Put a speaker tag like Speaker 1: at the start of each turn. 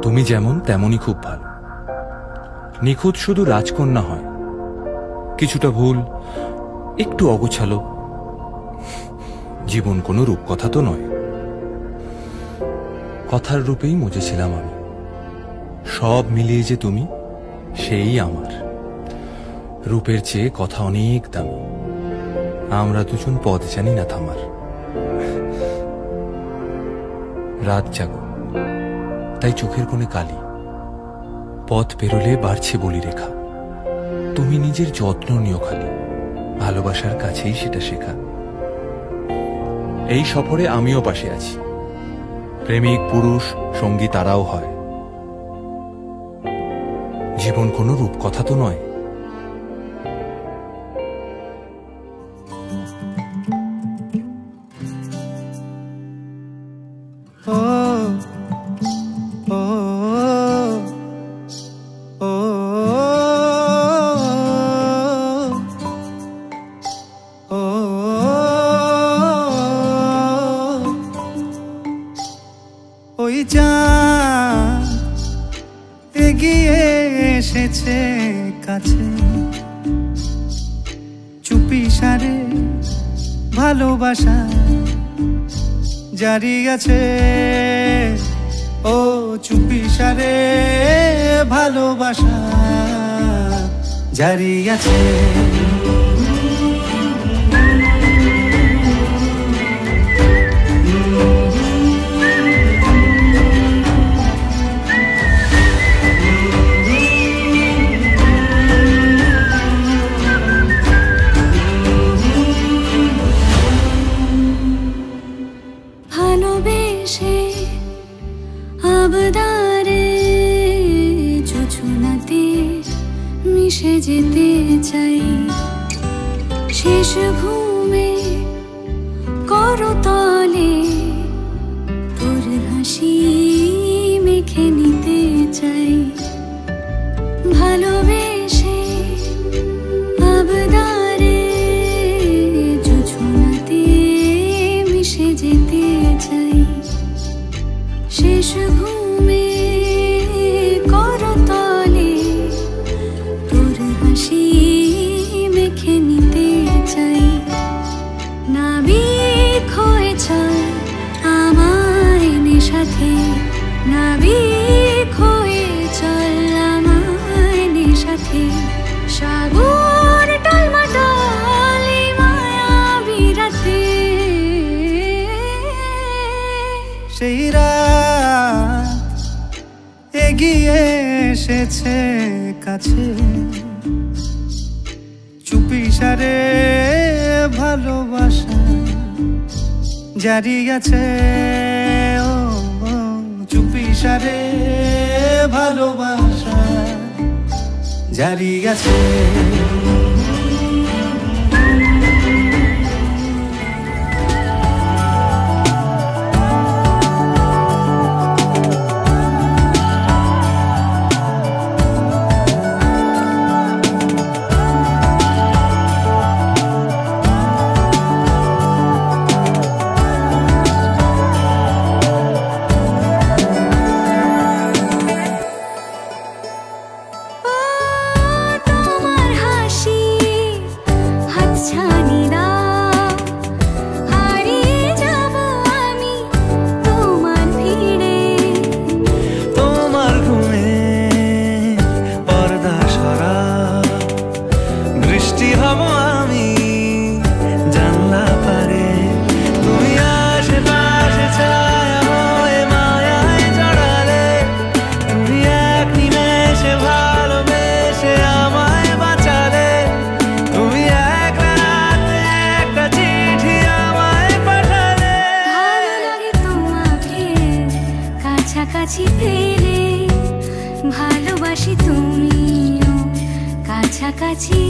Speaker 1: তুমি যেমন তেমনই খুব ভালো। নিখুঁত শুধু রাজকন্যা হয়, কিছুটা ভুল, একটু অগোছালো। জীবন কোনো রূপকথা তো নয়। কথার রূপেই মজেছিলাম আমি। সব মিলিয়ে যে তুমি, সেই আমার। রূপের চেয়ে কথা অনেক দামি। আমরা দুজন পথ জানি না থামার। রাত জাগো, তাই চোখের কোণে কালি। পথ পেরোলে বাড়ছে বলি রেখা। তুমি নিজের যত্ন নিও খালি, ভালোবাসার কাছেই সেটা শেখা। এই সফরে আমিও পাশে আছি। প্রেমিক পুরুষ সঙ্গী তারাও হয়। জীবন কোনো রূপকথা তো নয়।
Speaker 2: ওই চাঁদ এগিয়ে এসেছে কাছে, চুপি সারে ভালোবাসা জারি আছে। ও চুপি সারে ভালোবাসা জারি আছে।
Speaker 3: ভালোবেসে আবদারে যোজনাতে মিশে যেতে চাই। শেষ ঘুমে করতলে তোর হাসি মেখে নিতে চাই। ভালোবেসে আবদারে যোজনাতে মিশে যেতে চাই। শেষ ঘুমে করতলে তোর হাসি মেখে নিতে চাই। নাবিক হয়ে চল আমায় নেশাতে, নাবিক হয়ে চল আমায় নেশাতে। সাগর টলমটল মায়াবী রাতে,
Speaker 2: সেই রাত এগিয়ে এসেছে কাছে, চুপি সারে ভালোবাসা জারি আছে। ও চুপি সারে ভালোবাসা জারি আছে।
Speaker 3: কাছাকাছি পেলে ভালোবাসি, তুমিও কাছাকাছি।